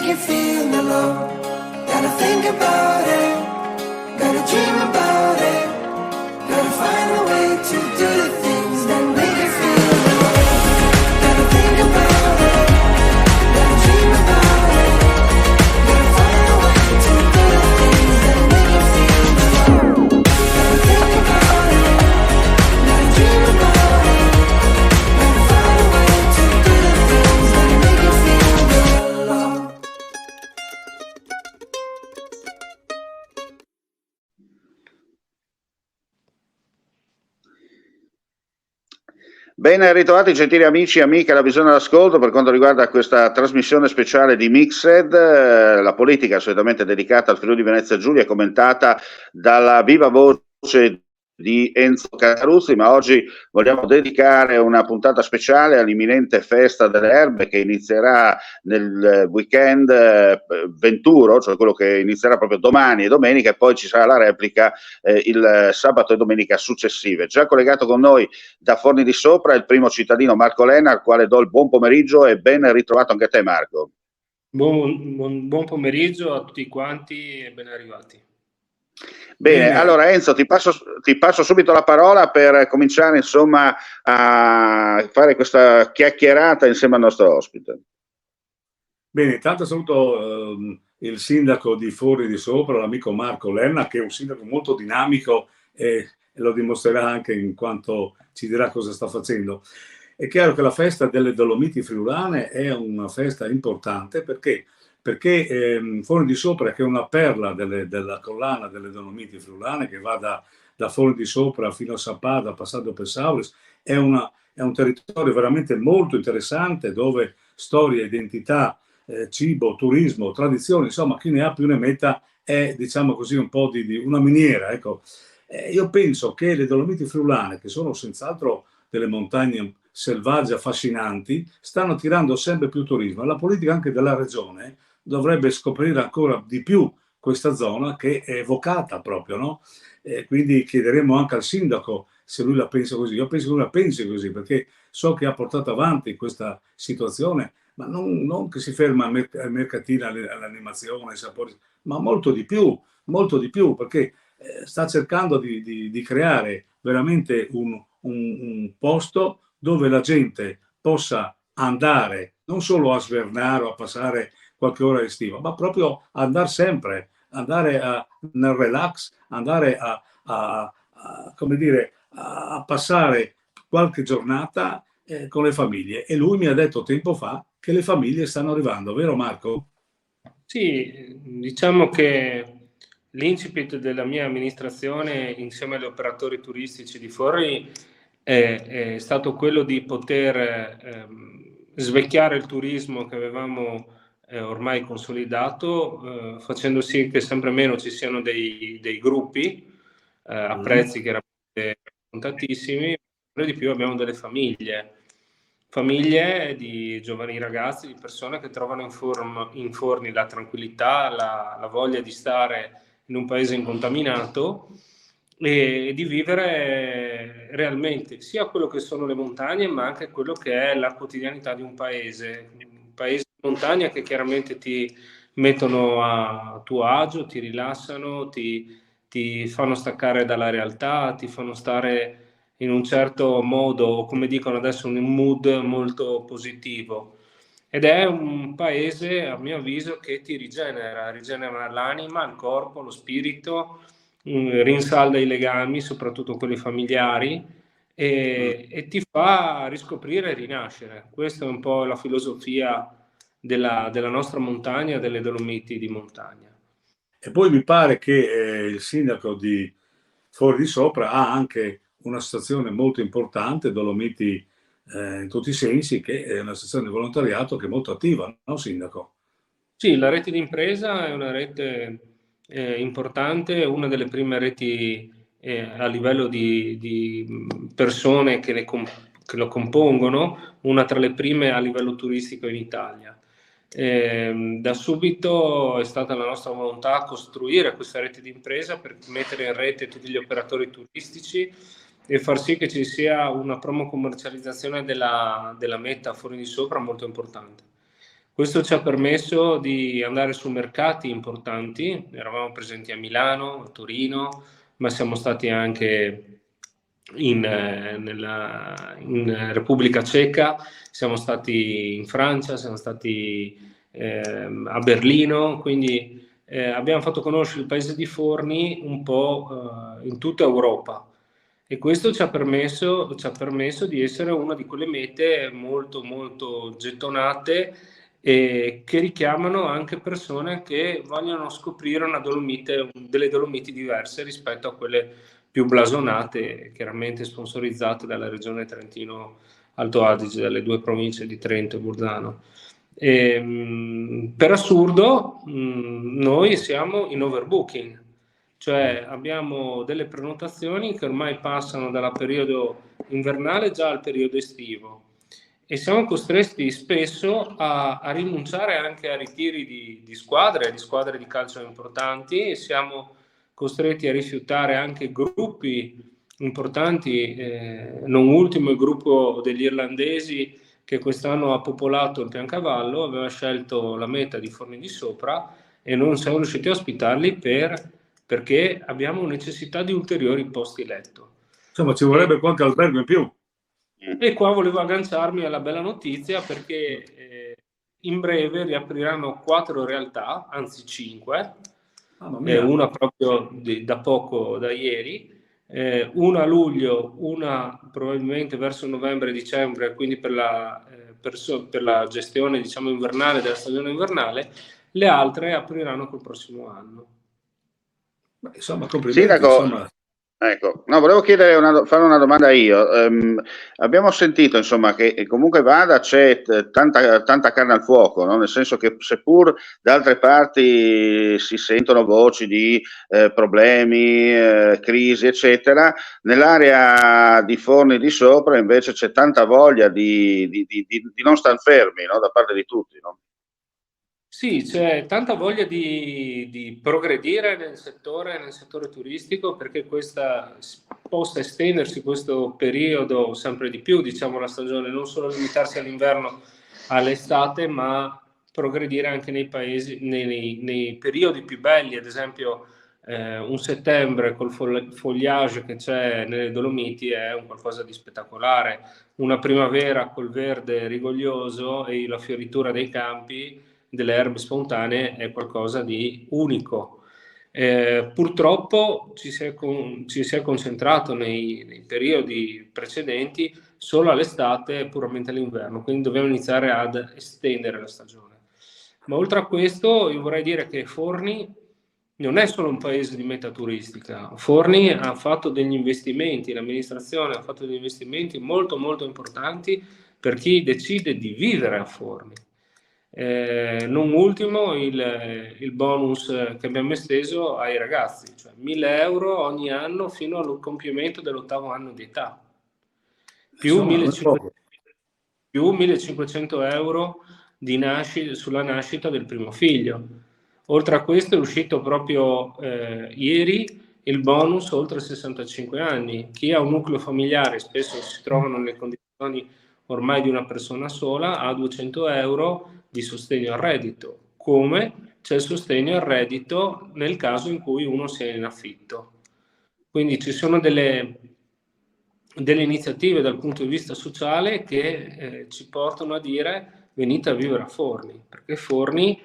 you feel alone. Gotta think about it, gotta dream about it, gotta find a way to do the things that make you feel alone. Gotta think about it, gotta dream about it, gotta find a way to do the things that make you feel alone. Gotta think about it, gotta dream about it, gotta find a way to do the things that make you feel alone. Ben ritrovati gentili amici e amiche alla Visione d'Ascolto per quanto riguarda questa trasmissione speciale di Mixed, la politica solitamente dedicata al Friuli Venezia Giulia, commentata dalla viva voce di Enzo Cataruzzi, ma oggi vogliamo dedicare una puntata speciale all'imminente Festa delle Erbe che inizierà nel weekend venturo, cioè quello che inizierà proprio domani e domenica, e poi ci sarà la replica il sabato e domenica successive. Già collegato con noi da Forni di Sopra il primo cittadino Marco Lena, al quale do il buon pomeriggio e ben ritrovato anche a te, Marco. Buon pomeriggio a tutti quanti e ben arrivati. Bene, allora Enzo ti passo subito la parola per cominciare insomma a fare questa chiacchierata insieme al nostro ospite. Bene, intanto saluto il sindaco di Forni di Sopra, l'amico Marco Lena, che è un sindaco molto dinamico e lo dimostrerà anche in quanto ci dirà cosa sta facendo. È chiaro che la festa delle Dolomiti Friulane è una festa importante perché Forni di Sopra, che è una perla della collana delle Dolomiti Friulane, che va da Forni di Sopra fino a Sappada, passando per Sauris, è un territorio veramente molto interessante dove storia, identità, cibo, turismo, tradizioni, insomma chi ne ha più ne metta, è diciamo così un po' di una miniera, ecco. Io penso che le Dolomiti Friulane, che sono senz'altro delle montagne selvagge affascinanti, stanno tirando sempre più turismo. La politica anche della regione dovrebbe scoprire ancora di più questa zona che è evocata proprio, no? Quindi chiederemo anche al sindaco se lui la pensa così. Io penso che lui la pensi così, perché so che ha portato avanti questa situazione, ma non che si ferma al mercatino, all'animazione, ai sapori, ma molto di più, perché sta cercando di creare veramente un posto dove la gente possa andare non solo a svernare o a passare qualche ora estiva, ma proprio andare sempre, nel relax, andare come dire, a passare qualche giornata con le famiglie. E lui mi ha detto tempo fa che le famiglie stanno arrivando, vero Marco? Sì, diciamo che l'incipit della mia amministrazione insieme agli operatori turistici di Forni è stato quello di poter svecchiare il turismo che avevamo ormai consolidato, facendo sì che sempre meno ci siano dei gruppi a prezzi chiaramente contatissimi, ma di più abbiamo delle famiglie di giovani ragazzi, di persone che trovano in Forni la tranquillità, la voglia di stare in un paese incontaminato e di vivere realmente sia quello che sono le montagne, ma anche quello che è la quotidianità di un paese di montagna che chiaramente ti mettono a tuo agio, ti rilassano, ti fanno staccare dalla realtà, ti fanno stare in un certo modo, come dicono adesso, in un mood molto positivo. Ed è un paese, a mio avviso, che ti rigenera l'anima, il corpo, lo spirito, rinsalda i legami, soprattutto quelli familiari, e ti fa riscoprire e rinascere. Questa è un po' la filosofia della nostra montagna, delle Dolomiti di montagna. E poi mi pare che il sindaco di Forni di Sopra ha anche una stazione molto importante, Dolomiti in tutti i sensi, che è una stazione di volontariato che è molto attiva, no sindaco? Sì, la rete di impresa è una rete importante, una delle prime reti a livello di persone che lo compongono, una tra le prime a livello turistico in Italia. Da subito è stata la nostra volontà costruire questa rete di impresa per mettere in rete tutti gli operatori turistici e far sì che ci sia una promo commercializzazione della meta Forni di Sopra molto importante. Questo ci ha permesso di andare su mercati importanti, eravamo presenti a Milano, a Torino, ma siamo stati anche in Repubblica Ceca, siamo stati in Francia, siamo stati a Berlino, quindi abbiamo fatto conoscere il paese di Forni un po' in tutta Europa, e questo ci ha permesso di essere una di quelle mete molto molto gettonate, e che richiamano anche persone che vogliono scoprire delle Dolomiti diverse rispetto a quelle più blasonate, chiaramente sponsorizzate dalla regione Trentino Alto Adige, dalle due province di Trento e Bolzano. Per assurdo, noi siamo in overbooking, cioè abbiamo delle prenotazioni che ormai passano dal periodo invernale già al periodo estivo, e siamo costretti spesso a rinunciare anche a ritiri di squadre di calcio importanti, e siamo costretti a rifiutare anche gruppi importanti, non ultimo il gruppo degli irlandesi che quest'anno ha popolato il Piancavallo, aveva scelto la meta di Forni di Sopra, e non siamo riusciti a ospitarli perché abbiamo necessità di ulteriori posti letto. Insomma, ci vorrebbe qualche albergo in più. E qua volevo agganciarmi alla bella notizia, perché in breve riapriranno 4 realtà, anzi 5, una proprio da poco, da ieri, una a luglio, una probabilmente verso novembre-dicembre, quindi per la gestione, diciamo, invernale, della stagione invernale. Le altre apriranno col prossimo anno. Beh, insomma, complimenti. Sindaco, Insomma. ecco, no, volevo fare una domanda io. Abbiamo sentito, insomma, che comunque vada c'è tanta carne al fuoco, no? Nel senso che seppur da altre parti si sentono voci di problemi, crisi, eccetera, nell'area di Forni di Sopra invece c'è tanta voglia di non star fermi, no? Da parte di tutti, no? Sì, c'è tanta voglia di progredire nel settore turistico, perché possa estendersi questo periodo sempre di più, diciamo, la stagione, non solo limitarsi all'inverno, all'estate, ma progredire anche nei periodi più belli, ad esempio un settembre col foliage che c'è nelle Dolomiti è un qualcosa di spettacolare, una primavera col verde rigoglioso e la fioritura dei campi, delle erbe spontanee, è qualcosa di unico. Purtroppo ci si è concentrato nei periodi precedenti solo all'estate e puramente all'inverno, quindi dobbiamo iniziare ad estendere la stagione. Ma oltre a questo, io vorrei dire che Forni non è solo un paese di meta turistica. Forni ha fatto degli investimenti, l'amministrazione ha fatto degli investimenti molto molto importanti per chi decide di vivere a Forni. Non ultimo il bonus che abbiamo esteso ai ragazzi, cioè 1.000 euro ogni anno fino al compimento dell'8º anno di età, più 1.500 euro sulla nascita del primo figlio. Oltre a questo è uscito proprio ieri il bonus oltre 65 anni. Chi ha un nucleo familiare, spesso si trovano nelle condizioni ormai di una persona sola, ha 200 euro di sostegno al reddito, come c'è il sostegno al reddito nel caso in cui uno sia in affitto. Quindi ci sono delle iniziative dal punto di vista sociale che ci portano a dire: venite a vivere a Forni, perché Forni,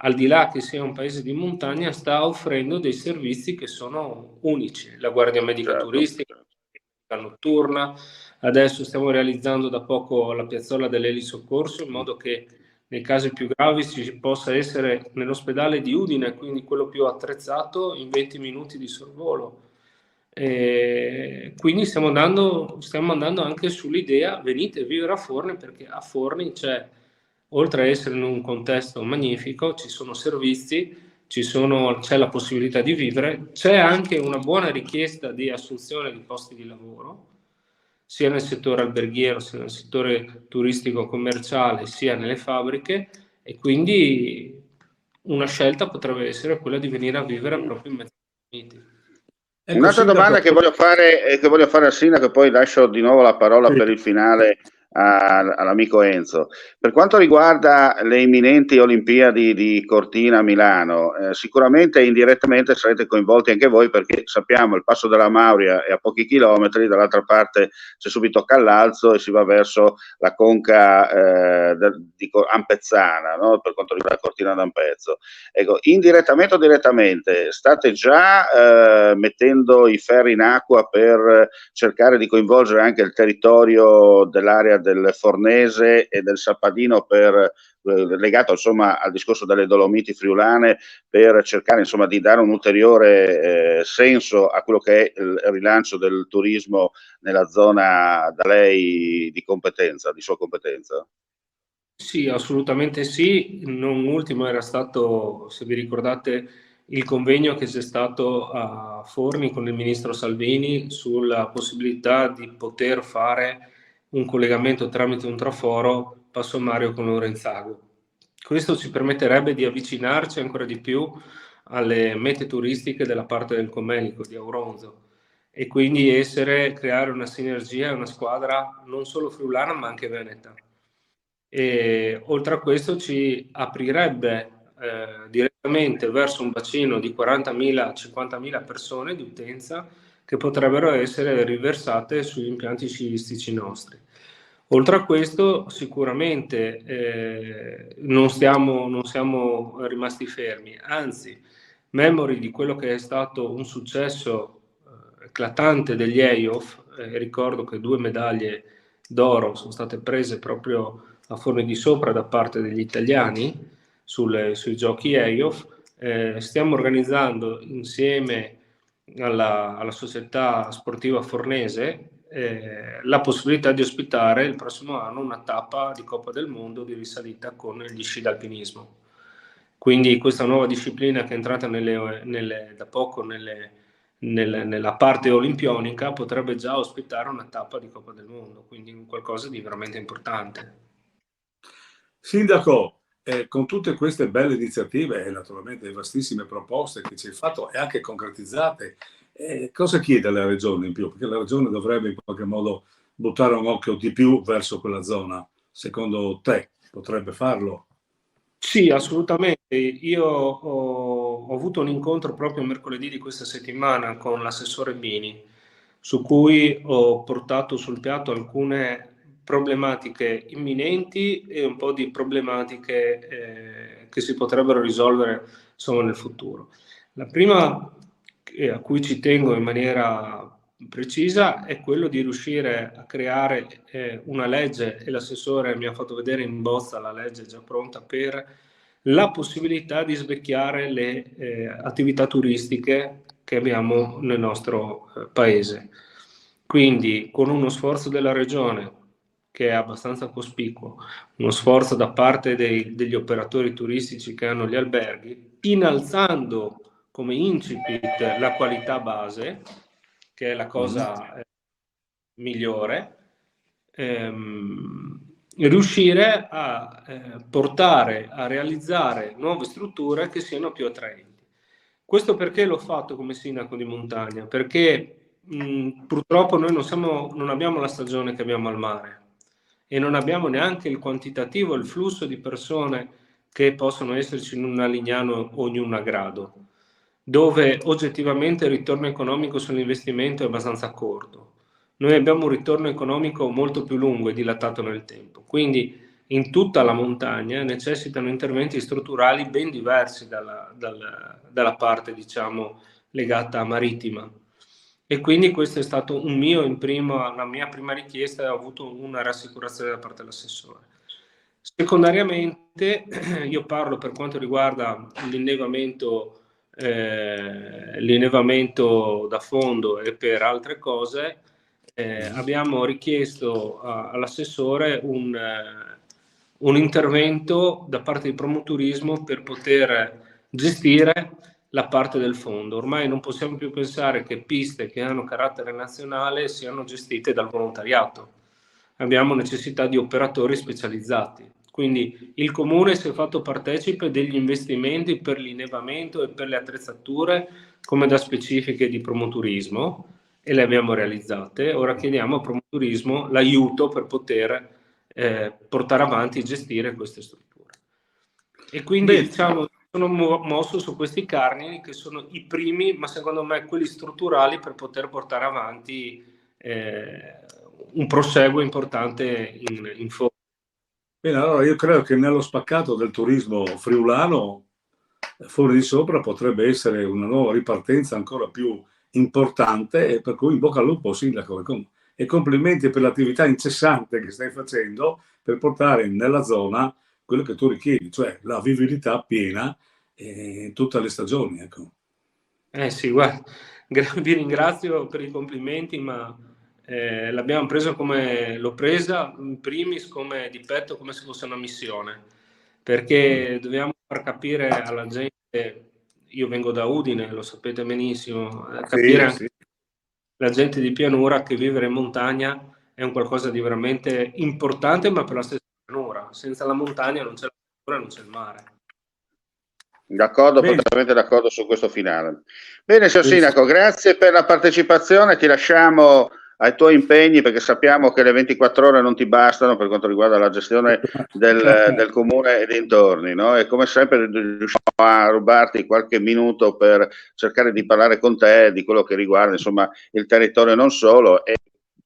al di là che sia un paese di montagna, sta offrendo dei servizi che sono unici. La guardia medica turistica, la notturna, adesso stiamo realizzando da poco la piazzola dell'elisoccorso, in modo che nei casi più gravi ci possa essere nell'ospedale di Udine, quindi quello più attrezzato, in 20 minuti di sorvolo. Quindi stiamo andando anche sull'idea: venite a vivere a Forni, perché a Forni c'è, oltre a essere in un contesto magnifico, ci sono servizi, c'è la possibilità di vivere, c'è anche una buona richiesta di assunzione di posti di lavoro, sia nel settore alberghiero, sia nel settore turistico commerciale, sia nelle fabbriche, e quindi una scelta potrebbe essere quella di venire a vivere proprio in mezzo ai Uniti. Un'altra domanda che voglio fare al sindaco, e poi lascio di nuovo la parola per il finale all'amico Enzo. Per quanto riguarda le imminenti Olimpiadi di Cortina a Milano, sicuramente indirettamente sarete coinvolti anche voi, perché sappiamo il Passo della Mauria è a pochi chilometri, dall'altra parte c'è subito Callalzo e si va verso la conca di Ampezzana, no? Per quanto riguarda Cortina d'Ampezzo. Ecco, indirettamente o direttamente state già mettendo i ferri in acqua per cercare di coinvolgere anche il territorio dell'area del Fornese e del Sappadino legato insomma al discorso delle Dolomiti friulane, per cercare insomma di dare un ulteriore senso a quello che è il rilancio del turismo nella zona da lei di competenza, di sua competenza? Sì, assolutamente sì. Non ultimo era stato, se vi ricordate, il convegno che c'è stato a Forni con il ministro Salvini sulla possibilità di poter fare un collegamento tramite un traforo Passo Mario con Lorenzago. Questo ci permetterebbe di avvicinarci ancora di più alle mete turistiche della parte del Comelico, di Auronzo, e quindi creare una sinergia, una squadra non solo friulana ma anche veneta. E oltre a questo ci aprirebbe direttamente verso un bacino di 40.000-50.000 persone di utenza che potrebbero essere riversate sugli impianti sciistici nostri. Oltre a questo sicuramente non siamo rimasti fermi, anzi, memori di quello che è stato un successo eclatante degli EIOF, ricordo che 2 medaglie d'oro sono state prese proprio a Forni di Sopra da parte degli italiani sui giochi EIOF. Stiamo organizzando insieme alla società sportiva fornese la possibilità di ospitare il prossimo anno una tappa di Coppa del Mondo di risalita con gli sci d'alpinismo. Quindi questa nuova disciplina che è entrata da poco nella parte olimpionica potrebbe già ospitare una tappa di Coppa del Mondo, quindi qualcosa di veramente importante. Sindaco, con tutte queste belle iniziative e naturalmente vastissime proposte che ci hai fatto e anche concretizzate, cosa chiede alla Regione in più? Perché la Regione dovrebbe in qualche modo buttare un occhio di più verso quella zona. Secondo te potrebbe farlo? Sì, assolutamente. Io ho avuto un incontro proprio mercoledì di questa settimana con l'assessore Bini, su cui ho portato sul piatto alcune problematiche imminenti e un po' di problematiche che si potrebbero risolvere insomma, nel futuro. La prima a cui ci tengo in maniera precisa è quello di riuscire a creare una legge, e l'assessore mi ha fatto vedere in bozza la legge già pronta, per la possibilità di svecchiare le attività turistiche che abbiamo nel nostro paese. Quindi con uno sforzo della Regione che è abbastanza cospicuo, uno sforzo da parte degli operatori turistici che hanno gli alberghi, innalzando come incipit la qualità base, che è la cosa migliore, riuscire a portare a realizzare nuove strutture che siano più attraenti. Questo perché l'ho fatto come sindaco di montagna? Perché purtroppo noi non abbiamo la stagione che abbiamo al mare e non abbiamo neanche il quantitativo, il flusso di persone che possono esserci in una Lignano o in un Agrado, dove oggettivamente il ritorno economico sull'investimento è abbastanza corto. Noi abbiamo un ritorno economico molto più lungo e dilatato nel tempo, quindi in tutta la montagna necessitano interventi strutturali ben diversi dalla parte, diciamo, legata marittima. E quindi questo è stato una mia prima richiesta, e ho avuto una rassicurazione da parte dell'assessore. Secondariamente, io parlo per quanto riguarda l'innevamento da fondo e per altre cose. Abbiamo richiesto all'assessore un intervento da parte di Promoturismo per poter gestire la parte del fondo. Ormai non possiamo più pensare che piste che hanno carattere nazionale siano gestite dal volontariato. Abbiamo necessità di operatori specializzati. Quindi il Comune si è fatto partecipe degli investimenti per l'innevamento e per le attrezzature come da specifiche di Promoturismo, e le abbiamo realizzate. Ora chiediamo a Promoturismo l'aiuto per poter portare avanti e gestire queste strutture. E quindi Bene. diciamo sono mosso su questi cardini che sono i primi, ma secondo me quelli strutturali per poter portare avanti un proseguo importante in Forni. Bene, allora io credo che nello spaccato del turismo friulano Forni di Sopra potrebbe essere una nuova ripartenza ancora più importante, e per cui in bocca al lupo, Sindaco, e complimenti per l'attività incessante che stai facendo per portare nella zona quello che tu richiedi, cioè la vivibilità piena in tutte le stagioni. Ecco. Sì, guarda, vi ringrazio per i complimenti, ma l'abbiamo preso come l'ho presa in primis come di petto, come se fosse una missione, perché dobbiamo far capire alla gente, io vengo da Udine, lo sapete benissimo, capire anche la gente di pianura che vivere in montagna è un qualcosa di veramente importante, ma per la stessa pianura. Senza la montagna non c'è la pianura, non c'è il mare. D'accordo, Bene. perfettamente d'accordo su questo finale. Bene, signor Sindaco, grazie per la partecipazione, ti lasciamo ai tuoi impegni perché sappiamo che le 24 ore non ti bastano per quanto riguarda la gestione del comune e dintorni, no? E come sempre riusciamo a rubarti qualche minuto per cercare di parlare con te di quello che riguarda insomma il territorio e non solo, e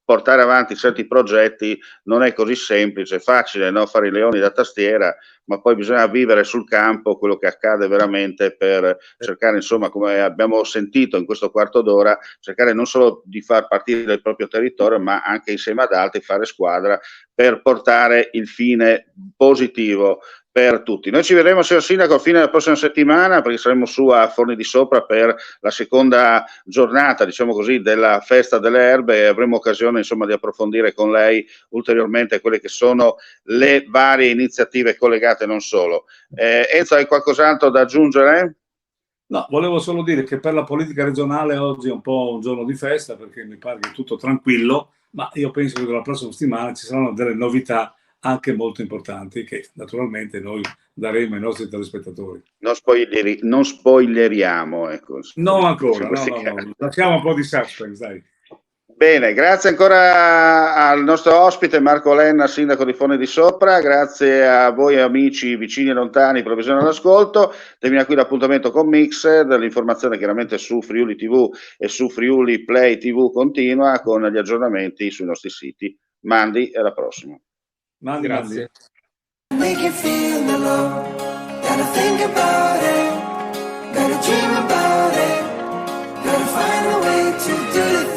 portare avanti certi progetti non è così semplice, è facile, no? Fare i leoni da tastiera, ma poi bisogna vivere sul campo quello che accade veramente per cercare, insomma, come abbiamo sentito in questo quarto d'ora, cercare non solo di far partire il proprio territorio, ma anche insieme ad altri fare squadra per portare il fine positivo per tutti. Noi ci vedremo, signor Sindaco, a fine della prossima settimana, perché saremo su a Forni di Sopra per la seconda giornata, diciamo così, della Festa delle Erbe, e avremo occasione, insomma, di approfondire con lei ulteriormente quelle che sono le varie iniziative collegate e non solo. Enzo, hai qualcos'altro da aggiungere? No, volevo solo dire che per la politica regionale oggi è un po' un giorno di festa, perché mi pare che è tutto tranquillo, ma io penso che la prossima settimana ci saranno delle novità anche molto importanti che naturalmente noi daremo ai nostri telespettatori. Non spoileriamo, ecco. Non ancora, no. Lasciamo un po' di suspense, dai. Bene, grazie ancora al nostro ospite Marco Lenna, sindaco di Forni di Sopra, grazie a voi amici vicini e lontani per la visione all'ascolto. Termina qui l'appuntamento con Mixed, l'informazione chiaramente su Friuli TV e su Friuli Play TV continua con gli aggiornamenti sui nostri siti. Mandi e alla prossima. Grazie. Make you feel the love. Gotta think about it. Gotta dream about it. Gotta find a way to do the